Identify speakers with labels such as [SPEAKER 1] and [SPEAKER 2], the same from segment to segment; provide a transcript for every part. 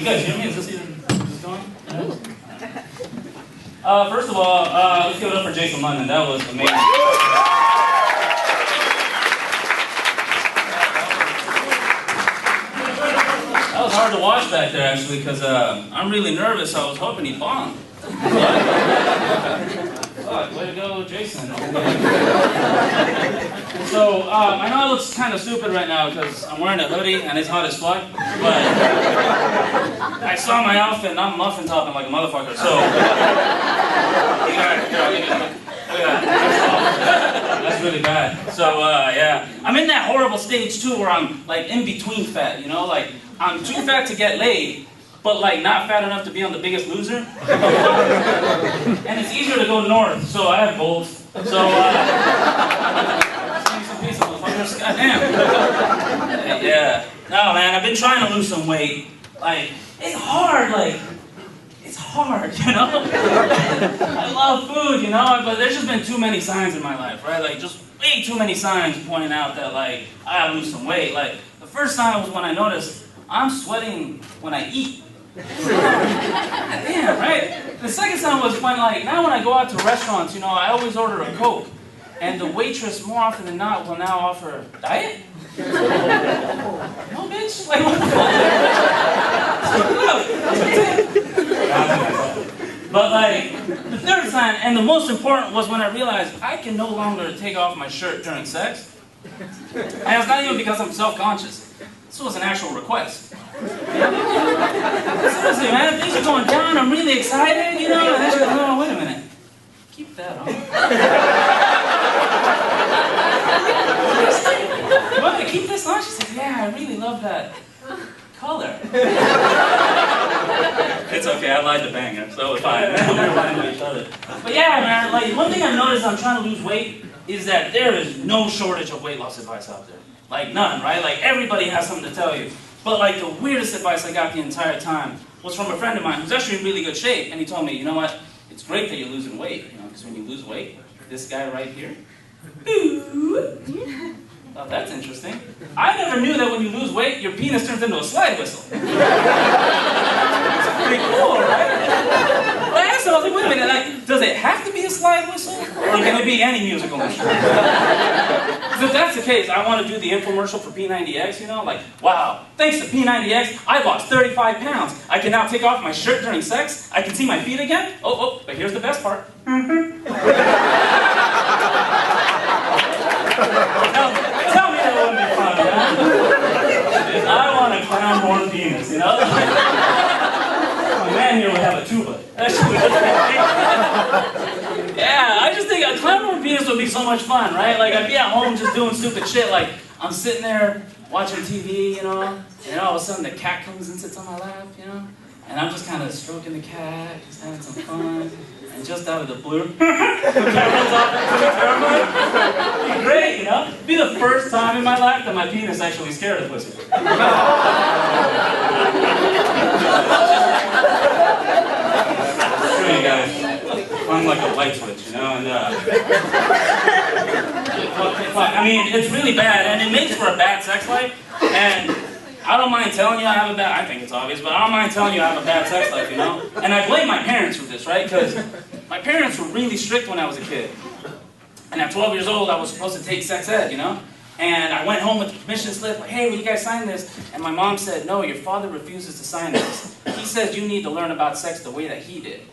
[SPEAKER 1] guys hear me? Is this going? First of all, let's give it up for Jason London. That was amazing. That was hard to watch back there, actually, because I'm really nervous. I was hoping he'd bomb. Way to go, Jason. So, I know it looks kind of stupid right now because I'm wearing a hoodie and it's hot as fuck, but I saw my outfit and I'm muffin topping like a motherfucker, so... That's really bad. So, yeah. I'm in that horrible stage, too, where I'm, like, in between fat, you know? Like, I'm too fat to get laid, but like not fat enough to be on The Biggest Loser. And it's easier to go north, so I have both. So, goddamn. Yeah. No, man, I've been trying to lose some weight. Like, it's hard, you know? I love food, you know, but there's just been too many signs in my life, right? Like, just way too many signs pointing out that, like, I gotta lose some weight. Like, the first sign was when I noticed I'm sweating when I eat. Damn, right? The second sign was when, like, now when I go out to restaurants, you know, I always order a Coke. And the waitress, more often than not, will now offer diet? No, bitch? Like, what the fuck? But, like, the third sign, and the most important, was when I realized I can no longer take off my shirt during sex. And it's not even because I'm self-conscious. This was an actual request. Seriously, man, things are going down, I'm really excited, you know, and then she goes, oh, wait a minute. Keep that on. You want me to keep this on? She said, yeah, I really love that color. It's okay, I lied to Banger, so it's fine. We were lying to each other. But yeah, man, like, one thing I've noticed I'm trying to lose weight is that there is no shortage of weight loss advice out there. Like, none, right? Like, everybody has something to tell you. But, like, the weirdest advice I got the entire time was from a friend of mine who's actually in really good shape. And he told me, you know what? It's great that you're losing weight, you know, because when you lose weight, this guy right here, oh, that's interesting. I never knew that when you lose weight, your penis turns into a slide whistle. It's pretty cool, right? But I asked him, I was like, wait a minute, like, does it have to be a slide whistle? Or can it be any musical instrument? Because if that's the case, I want to do the infomercial for P90X, you know? Like, wow, thanks to P90X, I lost 35 pounds. I can now take off my shirt during sex. I can see my feet again. Oh, but here's the best part. Tell me that wouldn't be fun, man. I want a clown-born penis, you know? A man here would have a tuba. Yeah, I just think a clown-born penis would be so much fun, right? Like, I'd be at home just doing stupid shit, like, I'm sitting there watching TV, you know, and all of a sudden the cat comes and sits on my lap, you know? And I'm just kind of stroking the cat, just having some fun. And just out of the blue, the cat runs off into the terrible. It'd be great, you know? It'd be the first time in my life that my penis actually scared a pussy. Screw you guys. I'm like a light switch, you know? And, I mean, it's really bad, and it makes for a bad sex life. And I don't mind telling you I have a bad, I think it's obvious, but I don't mind telling you I have a bad sex life, you know? And I blame my parents for this, right? Because my parents were really strict when I was a kid. And at 12 years old, I was supposed to take sex ed, you know? And I went home with the permission slip, like, hey, will you guys sign this? And my mom said, no, your father refuses to sign this. He says you need to learn about sex the way that he did.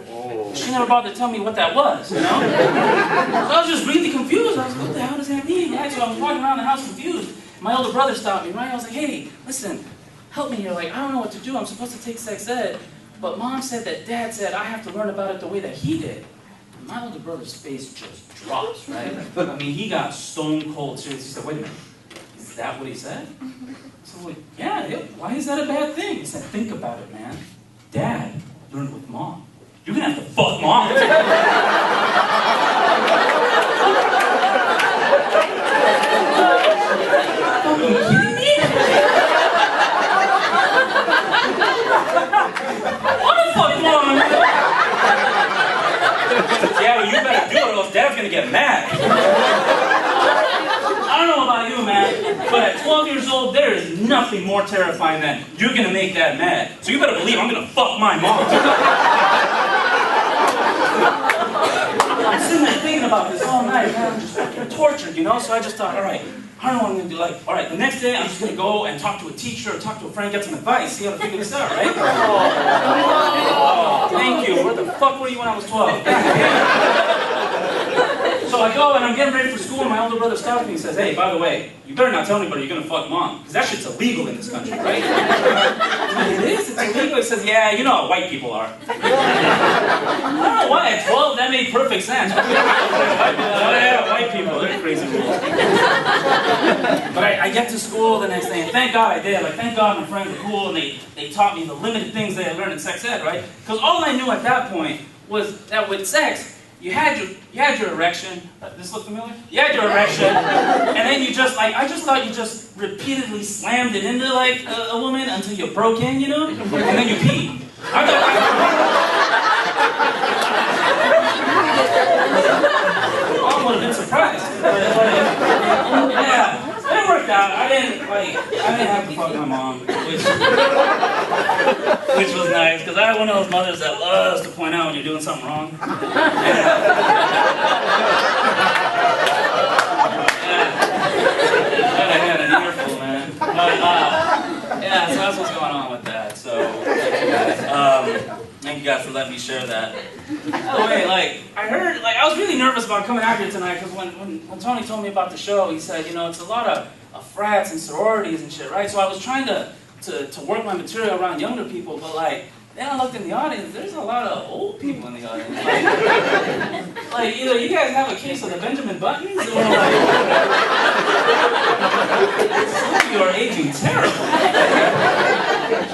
[SPEAKER 1] Oh. She never bothered to tell me what that was, you know? So I was just really confused. I was like, what the hell does that mean, right? So I was walking around the house confused. My older brother stopped me, right? I was like, hey, listen, help me here. Like, I don't know what to do. I'm supposed to take sex ed. But Mom said that Dad said I have to learn about it the way that he did. And my older brother's face just drops, right? I mean, he got stone cold serious. He said, wait a minute, is that what he said? So I'm like, yeah, why is that a bad thing? He said, think about it, man. Dad learned with Mom. You're gonna have to fuck Mom. Are you kidding me? What the fuck, Mom? Yeah, well, you better do it or else Dad's gonna get mad. I don't know about you, man. But at 12 years old, there is nothing more terrifying than you're gonna make that mad. So you better believe I'm gonna fuck my mom. I'm sitting there thinking about this all night, man. I'm just fucking tortured, you know? So I just thought, all right, I don't know what I'm gonna do. Like, all right, the next day I'm just gonna go and talk to a teacher or talk to a friend, get some advice, see how to figure this out, right? Oh, thank you. Where the fuck were you when I was 12? So I go and I'm getting ready for school and my older brother stops me and says, hey, by the way, you better not tell anybody you're gonna fuck mom, because that shit's illegal in this country, right? It is? It's illegal? He says, yeah, you know how white people are. I don't know why at 12 that made perfect sense. Oh yeah, white people, they're crazy rules. But I get to school the next day, and thank God I did. Like, thank God my friends were cool, and they taught me the limited things that I learned in sex ed, right? Because all I knew at that point was that with sex, you had your erection. This look familiar? You had your erection, and then you just I just thought you just repeatedly slammed it into like a woman until you broke in, you know, and then you peed. I would have been surprised. Yeah. It worked out. I didn't have to fuck my mom, which was nice, because I had one of those mothers that loves to point out when you're doing something wrong. Yeah. I had an earful, man. But yeah, so that's what's going on with that. So thank you guys for letting me share that. By the way, I heard, I was really nervous about coming out here tonight, because when Tony told me about the show, he said, you know, it's a lot of frats and sororities and shit, right? So I was trying to work my material around younger people, but then I looked in the audience, there's a lot of old people in the audience. Like either you guys have a case of the Benjamin Buttons, or some of you are aging terribly.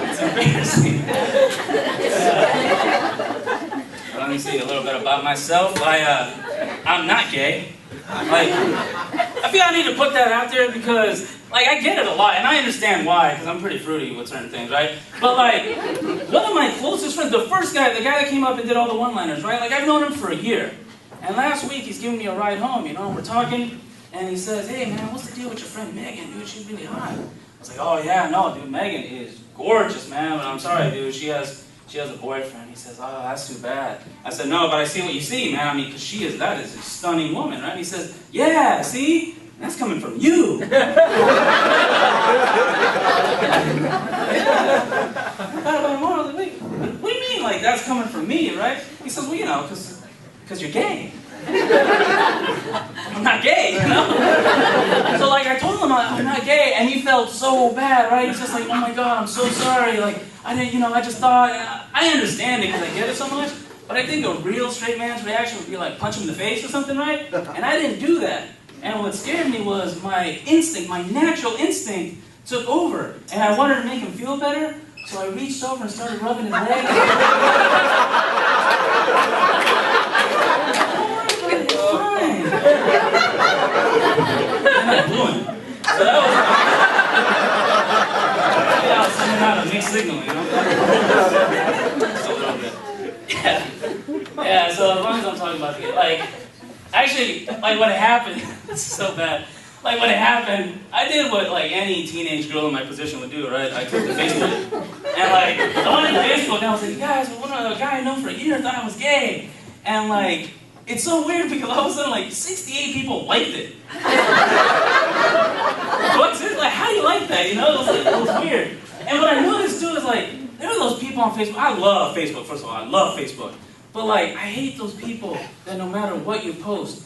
[SPEAKER 1] It's embarrassing. Let me see a little bit about myself. I'm not gay. I feel I need to put that out there because, I get it a lot, and I understand why, because I'm pretty fruity with certain things, right? But, one of my closest friends, the guy that came up and did all the one-liners, right? I've known him for a year. And last week, he's giving me a ride home, you know, and we're talking, and he says, hey, man, what's the deal with your friend Megan, dude? She's really hot. I was like, oh, yeah, no, dude, Megan is gorgeous, man, but I'm sorry, dude, she has a boyfriend. He says, oh, that's too bad. I said, no, but I see what you see, man. I mean, because that is a stunning woman, right? He says, yeah, see? That's coming from you. Yeah. I was like, wait, what do you mean, that's coming from me, right? He says, well, you know, because you're gay. I'm not gay, you know? So, I told him I'm not gay, and he felt so bad, right? He's just like, oh my God, I'm so sorry. I didn't, you know, I just thought, I understand it because I get it so much, but I think a real straight man's reaction would be punch him in the face or something, right? And I didn't do that. And what scared me was my instinct, my natural instinct took over. And I wanted to make him feel better, so I reached over and started rubbing his leg. Fine. And I blew him. So that was... I was sending out a mixed signal, you know? Just a little bit. Yeah, so as long as I'm talking about it, actually, when it happened, it's so bad. When it happened, I did what any teenage girl in my position would do, right? I took to Facebook, and I went to Facebook, and I was like, guys, well, a guy I know for a year thought I was gay, and it's so weird because all of a sudden 68 people liked it. How do you like that? You know, it was weird. And what I noticed too is there are those people on Facebook. I love Facebook. First of all, I love Facebook. But I hate those people that no matter what you post,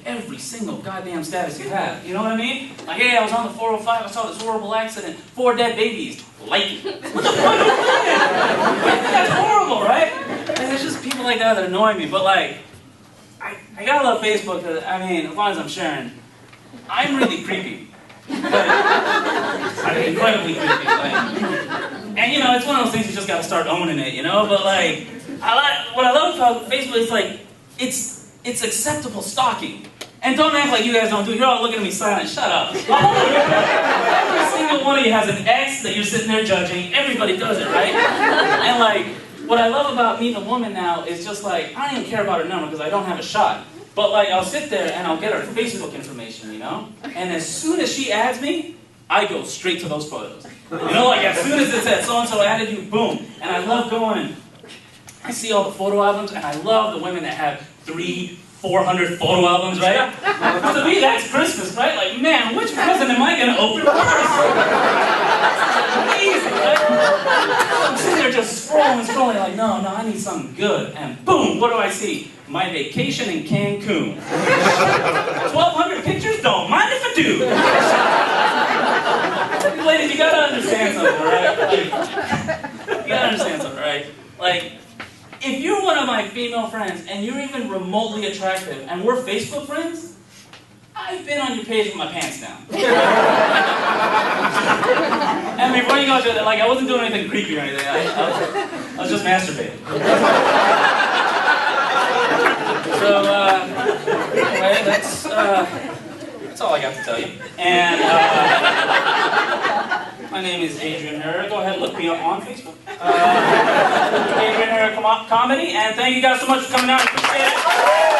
[SPEAKER 1] every single goddamn status you have. You know what I mean? Hey, I was on the 405, I saw this horrible accident, 4 dead babies. Like it. What the fuck is that? That's horrible, right? And there's just people like that annoy me. But I gotta love Facebook because, as long as I'm sharing, I'm really creepy. I'm incredibly creepy. And you know, it's one of those things you just gotta start owning it, you know? But what I love about Facebook is it's acceptable stalking. And don't act like you guys don't do it. You're all looking at me silent. Shut up. Every single one of you has an ex that you're sitting there judging. Everybody does it, right? And what I love about meeting a woman now is just I don't even care about her number because I don't have a shot. But I'll sit there and I'll get her Facebook information, you know? And as soon as she adds me, I go straight to those photos. You know, like as soon as it said so-and-so added you, boom. And I love going and I see all the photo albums, and I love the women that have 300-400 photo albums, right? To me, that's Christmas, right? Like, man, which present am I going to open first? Amazing, right? I'm sitting there just scrolling, like, no, I need something good. And boom, what do I see? My vacation in Cancun. 1,200 pictures? Don't mind if I do. Ladies, you gotta understand something, right? You gotta understand something, right? Like, if you're one of my female friends and you're even remotely attractive and we're Facebook friends, I've been on your page with my pants down. And before you go to that, like I wasn't doing anything creepy or anything. I was just masturbating. So anyway, that's all I got to tell you. And my name is Adrian Herrera. Go ahead and look me up on Facebook. Adrian Herrera Comedy, and thank you guys so much for coming out. I appreciate it.